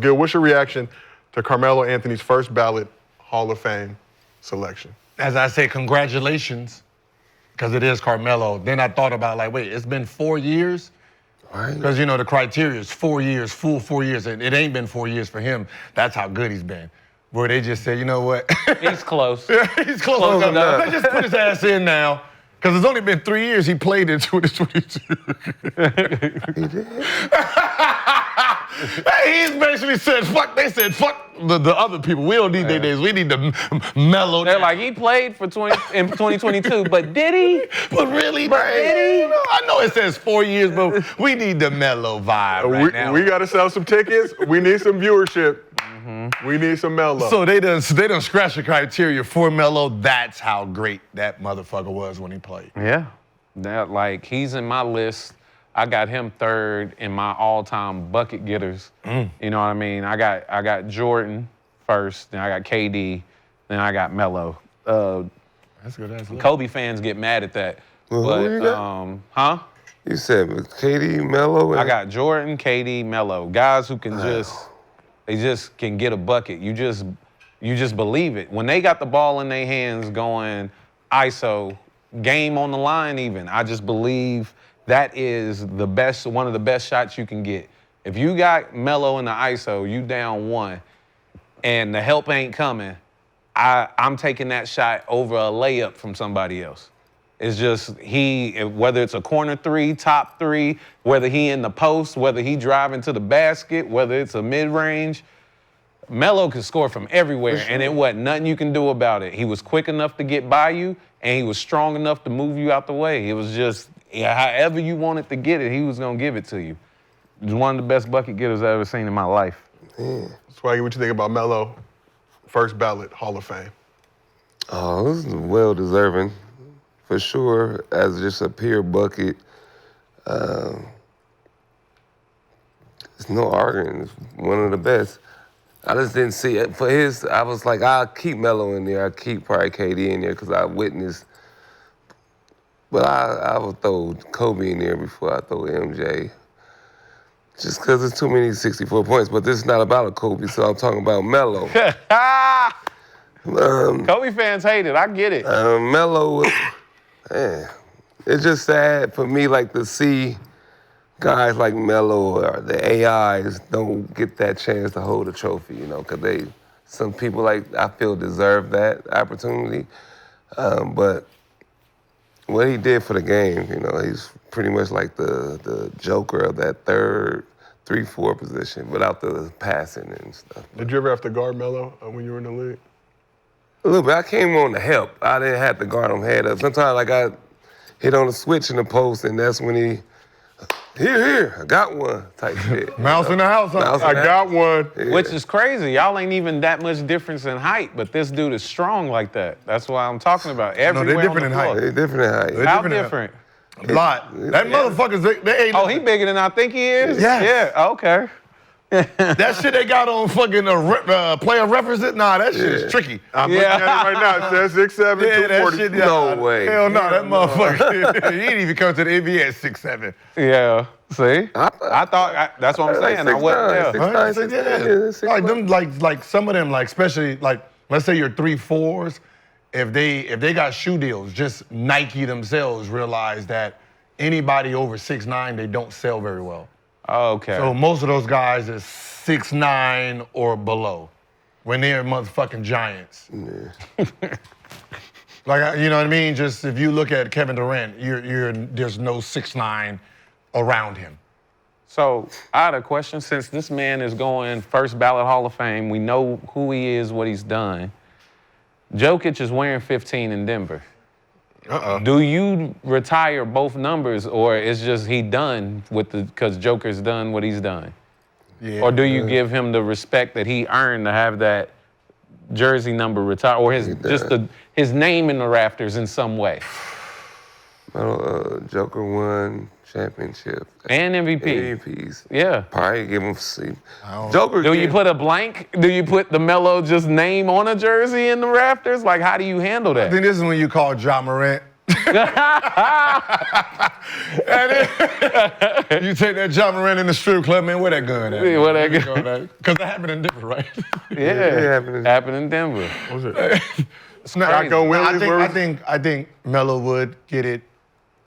Gil, what's your reaction to Carmelo Anthony's first ballot Hall of Fame selection? As I say, congratulations, because it is Carmelo. Then I thought about, like, wait, it's been 4 years? Because, you know, the criteria is 4 years, full 4 years, and it ain't been 4 years for him. That's how good he's been. Where they just said, you know what? He's close. Yeah, he's close enough. Let's just put his ass in now. Because it's only been 3 years he played in 2022. He did? Hey, he's basically said, fuck, they said, fuck the other people. We don't need their days. We need the Melo. They're like, he played for in 2022, but did he? But really, did he? You know, I know it says 4 years, but we need the Melo vibe now. We got to sell some tickets. We need some viewership. We need some Melo. So they done scratched the criteria for Melo. That's how great that motherfucker was when he played. Yeah. He's in my list. I got him third in my all-time bucket getters. You know what I mean? I got Jordan first, then I got KD, then I got Melo. That's good. Kobe fans get mad at that. Well, but who you got? huh? You said KD, Melo. I got Jordan, KD, Melo. Guys who can just can get a bucket. You just believe it. When they got the ball in their hands going ISO, game on the line even, I just believe that is one of the best shots you can get. If you got Melo in the ISO, you down one, and the help ain't coming, I'm taking that shot over a layup from somebody else. It's just whether it's a corner three, top three, whether he in the post, whether he driving to the basket, whether it's a mid-range, Melo could score from everywhere, and it wasn't nothing you can do about it. He was quick enough to get by you, and he was strong enough to move you out the way. It was just, however you wanted to get it, he was going to give it to you. He was one of the best bucket getters I've ever seen in my life. Swaggy, what you think about Melo, first ballot Hall of Fame? Oh, this is well-deserving. For sure, as just a pure bucket, there's no arguing. It's one of the best. I just didn't see it. For his, I was like, I'll keep Melo in there. I'll keep probably KD in there because I witnessed. But I would throw Kobe in there before I throw MJ. Just because there's too many 64 points. But this is not about a Kobe, so I'm talking about Melo. Kobe fans hate it. I get it. Melo was... Man, it's just sad for me, like, to see guys like Melo or the AIs don't get that chance to hold a trophy, you know, because some people, like, I feel deserve that opportunity. But what he did for the game, you know, he's pretty much like the joker of that third, 3-4 position without the passing and stuff. Did you ever have to guard Melo when you were in the league? A little bit. I came on to help. I didn't have to guard him head up. Sometimes like I hit on the switch in the post, and that's when he, here, I got one type shit. Mouse in the house, huh? I got one. Yeah. Which is crazy. Y'all ain't even that much difference in height, but this dude is strong like that. That's what I'm talking about. Everywhere they're different in height. They're different in height. How different? A lot. That motherfuckers, they ain't... Oh, he bigger than I think he is? Yes. Yeah, okay. That shit they got on fucking player references, nah, that shit is tricky. I'm looking at it right now. It says 6'7", Yeah, that 240. shit, No way. Hell no, that motherfucker, he didn't even come to the NBA at 6'7". Yeah, see? I thought, that's what I'm saying. I wasn't there. 6'9", Like them, like some of them, like especially like let's say your 3-4s, if they got shoe deals, just Nike themselves realize that anybody over 6'9", they don't sell very well. Okay. So most of those guys is 6'9" or below when they're motherfucking giants. Yeah. Like, you know what I mean? Just if you look at Kevin Durant, there's no 6'9" around him. So I had a question. Since this man is going first ballot Hall of Fame, we know who he is, what he's done. Jokic is wearing 15 in Denver. Do you retire both numbers, or it's just he done because Joker's done what he's done? Yeah. Or do you give him the respect that he earned to have that jersey number retired, or his name in the rafters in some way? Well, Joker won championship. And MVP. MVPs. Yeah. Probably give him sleep. Joker. Do you put a blank? Do you put the Melo just name on a jersey in the rafters? Like, how do you handle that? I think this is when you call Ja Morant. You take that John Moran in the strip club, man, where that gun at? Yeah, where that gun? Because that happened in Denver, right? Yeah, happened in Denver. What was it? Crazy. I think Melo would get it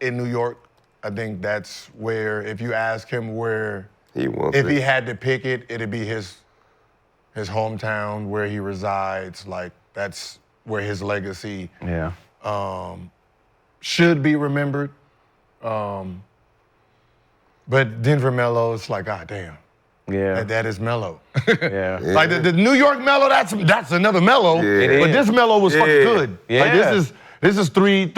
in New York. I think that's where, if you ask him where, if he had to pick it, it'd be his hometown, where he resides. Like, that's where his legacy should be remembered. But Denver Melo, it's like, God damn. Yeah. That is Melo. Yeah. Like the New York Melo, that's another Melo. Yeah. But this Melo was fucking good. Yeah. Like this is three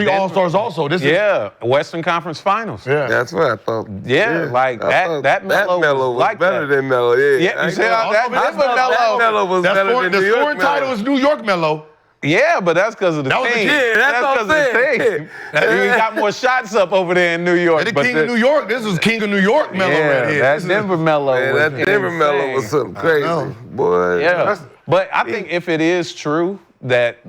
All-Stars also. This is Western Conference Finals. Yeah. That's what I thought. Like that Melo was like better that. than Melo. Yeah, You see how that Melo was That better scoring, than New the York scoring title Melo. is New York Melo. Yeah, but that's because of the That was the team. kid, that's what I'm because of the saying. team. He got more shots up over there in New York. The king of New York. This is king of New York Melo right here. That Denver Melo. Man, was that Denver Melo was insane. something crazy, boy. Yeah, but I think if it is true that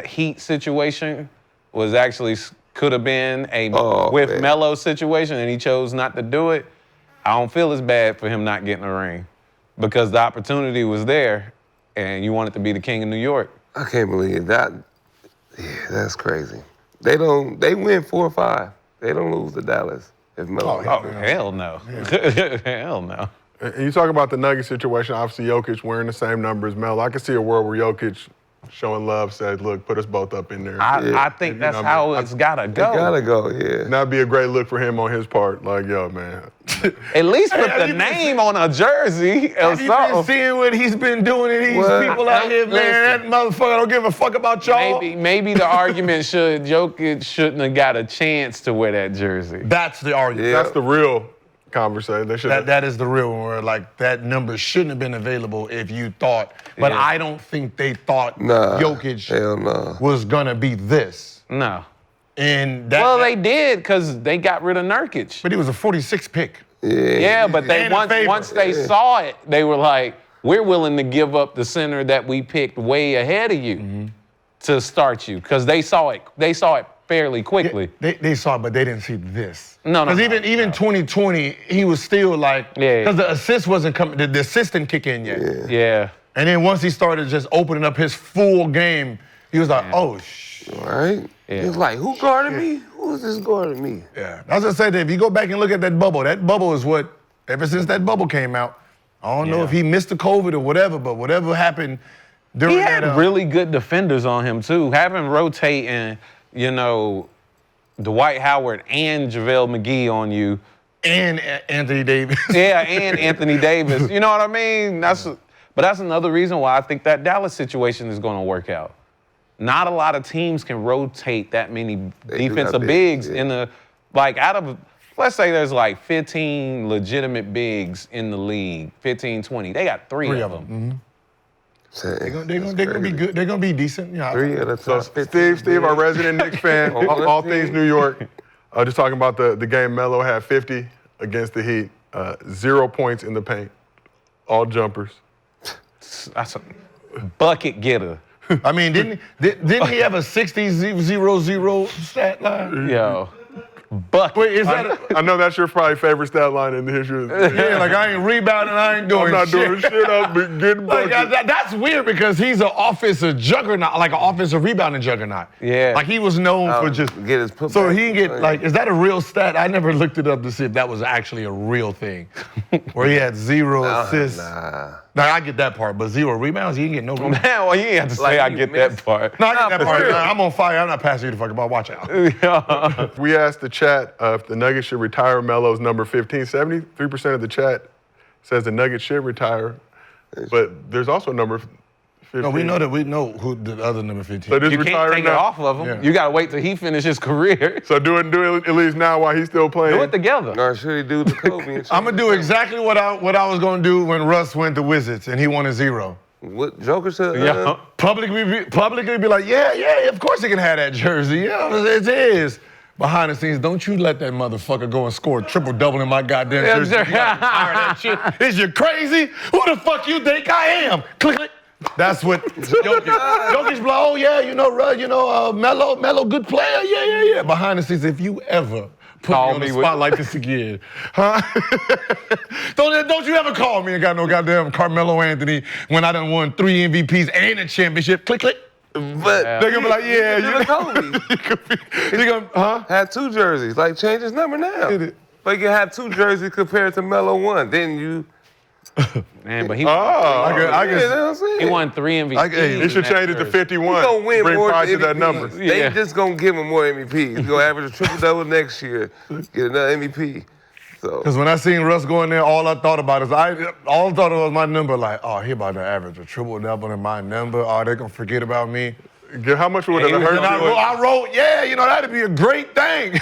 Heat situation was actually could have been a Melo situation, and he chose not to do it, I don't feel as bad for him not getting a ring, because the opportunity was there, and you wanted to be the king of New York. I can't believe that. Yeah, that's crazy. They win 4 or 5. They don't lose to Dallas if Melo. Oh, hell no. Hell no. And you talk about the Nuggets situation, obviously Jokic wearing the same number as Melo. I can see a world where Jokic showing love says, look, put us both up in there. I think that's how it's gotta go. It gotta go, yeah. And that'd be a great look for him on his part. Like, yo, man. At least put the name on a jersey or Have you been something. seeing what he's been doing to these people out here, man? That motherfucker don't give a fuck about y'all. Maybe the argument Jokic shouldn't have got a chance to wear that jersey. That's the argument. That's the real conversation. They should. That is the real one, where like that number shouldn't have been available if you thought. But I don't think they thought Jokic was gonna be this. No. And they did, because they got rid of Nurkic. But he was a 46 pick. Yeah, but they once they saw it, they were like, we're willing to give up the center that we picked way ahead of you to start you, because they saw it fairly quickly. They saw it, but they didn't see this. No. Because even 2020, he was still like, because the assist wasn't coming, the assist didn't kick in yet. Yeah. And then once he started just opening up his full game, he was like, oh, Right? Yeah. He was like, who guarded me? Who's this guarding me? Yeah. I was gonna say that if you go back and look at that bubble is what, ever since that bubble came out, I don't know if he missed the COVID or whatever, but whatever happened during that. He had really good defenders on him, too. Having rotating, Dwight Howard and JaVale McGee on you. And Anthony Davis. Yeah, and Anthony Davis. You know what I mean? But that's another reason why I think that Dallas situation is going to work out. Not a lot of teams can rotate that many defensive bigs in the, out of, let's say there's 15 legitimate bigs in the league, 15, 20. They got three of them. They're gonna be good. They're gonna be decent. Yeah. 3 of the top 15. Steve, our resident Knicks fan, all things New York. Just talking about the game, Melo had 50 against the Heat, 0 points in the paint, all jumpers. That's a bucket getter. I mean, didn't he have a 60-0-0 stat line? Yo, bucket. Wait, is that? I know that's your probably favorite stat line in the history of the league. Yeah, like I ain't rebounding, I ain't doing I'm not shit. doing shit. I'm getting buckets. That's weird because he's an offensive juggernaut, like an offensive rebounding juggernaut. Yeah. Like he was known for just get his putback. So he get is that a real stat? I never looked it up to see if that was actually a real thing. Where he had 0 assists. Now I get that part, but 0 rebounds, he didn't get no rebounds. Man, well, you ain't have to say I get that part. No, I get that part. I'm on fire. I'm not passing you the fucking ball. Watch out. We asked the chat if the Nuggets should retire Melo's number 15. 73% of the chat says the Nuggets should retire, but there's also number 15. No, we know who the other number 15. So just You retire can't take it now. off of him. Yeah. You got to wait till he finishes his career. So do it at least now while he's still playing. Do it together. Or should he do the Kobe? And I'm gonna do exactly what I was gonna do when Russ went to Wizards and he won a 0. What Joker said? Yeah. Publicly be like, yeah, of course he can have that jersey. Yeah, it is. Behind the scenes, don't you let that motherfucker go and score a triple-double in my goddamn jersey. You gotta retire that shit. Is you crazy? Who the fuck you think I am? Click. That's what Jokic be like, oh yeah, Melo, good player, yeah. Behind the scenes, if you ever put Call me on the me with- spot like this again, huh? don't you ever call me and got no goddamn Carmelo Anthony when I done won 3 MVPs and a championship. Click, click. But They're gonna be like, yeah, you you Kobe. He gonna, huh? Had 2 jerseys. Like, change his number now. Did it. But you can have 2 jerseys compared to Melo 1. Then you. Man, but he I Yeah, guess. that's what I'm saying. he won 3 MVPs. He should change it to 51. He's gonna win Bring more pride to that MVPs. number. They Yeah. just gonna give him more MVPs. He's gonna average a triple-double next year, get another MVP. So Because when I seen Russ go in there, all I thought about was my number. Like, oh, he about to average a triple double in my number. Oh, they gonna forget about me. How much would it He was hurt And you? I wrote, yeah, that'd be a great thing.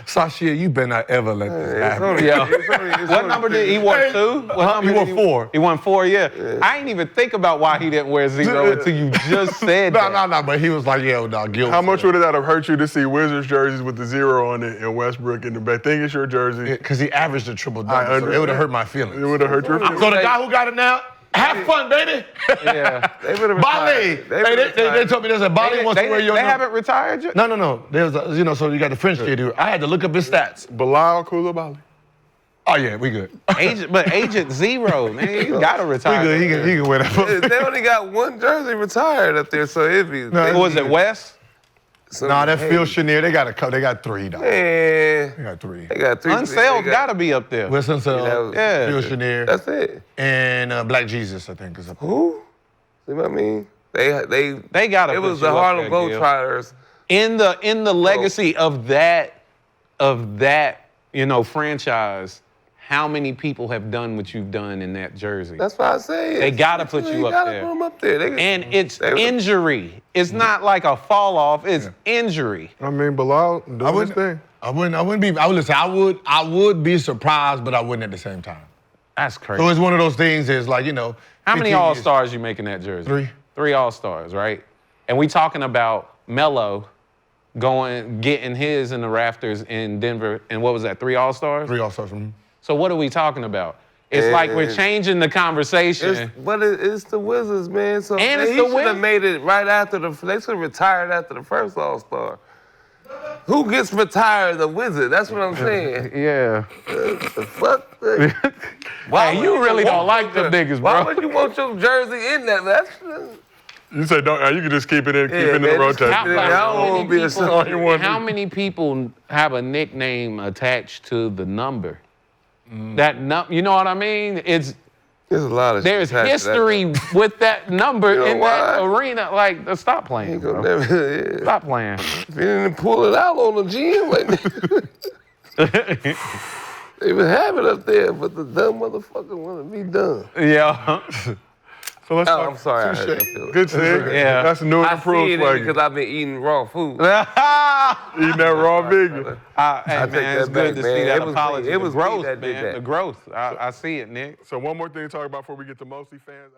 Sasha, you better not ever let this it's happen. only- Yeah. it's only What number did he won? 2? What number He won did 4. He won 4, yeah. I ain't even think about why he didn't wear 0 until you just said that. No, but he was like, yeah, dog, Gilbert. How much would that have hurt you to see Wizards jerseys with the 0 on it and Westbrook in the back? Think it's your jersey. Because he averaged a triple I double, so it would have understand. hurt my feelings. It would have hurt your feelings. So the guy who got it now, have fun, baby. Yeah. They would've Bali. retired. They told me they said Bali wants to wear your they number. haven't retired yet? No. There's so you got the French kid who I had to look up his stats. Bilal Coulibaly. Oh yeah, we good. Agent 0, man. You gotta We retire. good. He can wear that. They only got 1 jersey retired up there, so it'd be. No, What was it, West? Nah, that Phil Chenier, they got 3, dog. Man, They got 3. they got 3. Unsailed they gotta be up there. Wilson Sell, Yeah. Phil Chenier, That's it. and Black Jesus, I think, is up there. Who? See what I mean? They gotta It put was you the up Harlem there, Gil. Globetrotters. In the legacy of that franchise, how many people have done what you've done in that jersey? That's why I say They gotta put you up gotta there. Put them up there. And it's they- injury. It's not like a fall off. It's injury. I mean, Bilal doing his thing. I would be surprised, but I wouldn't at the same time. That's crazy. So it's one of those things. Is like How many 15 All years. Stars you make in that jersey? 3. 3 All Stars, right? And we talking about Melo getting his in the rafters in Denver, and what was that? 3 All Stars? 3 All Stars from him. So what are we talking about? It's like we're changing the conversation. It's the Wizards, man. So And it's he the should have Wizards. made it right after they should have retired after the first All Star. Who gets retired? The Wizard. That's what I'm saying. Yeah. The fuck? Hey, you really don't like the niggas, Why bro. would you want your jersey in there? That's You say don't. You can just keep it in, keep it in the man, just rotation. keep it in. I don't wanna be a son. You want How me- many people have a nickname attached to the number? You know what I mean? there's a lot of There's shit attached to that. history with that number You know in that why? arena. Like, stop playing, Ain't gonna bro. never, yeah. Stop playing. If you didn't pull it out on the gym, like, they would have it up there, but the dumb motherfucker want to be done. Yeah. So let's Oh, talk. I'm sorry. I Touche. hurt your feelings. Good shit. Yeah. That's new and I see improved it swagger. because I've been eating raw food. Eating that raw vegan. Hey, take man, it's that good back, to man. see that It was apology. me- it was the me growth, that did man. that. The growth. I see it, Nick. So one more thing to talk about before we get to mostly fans.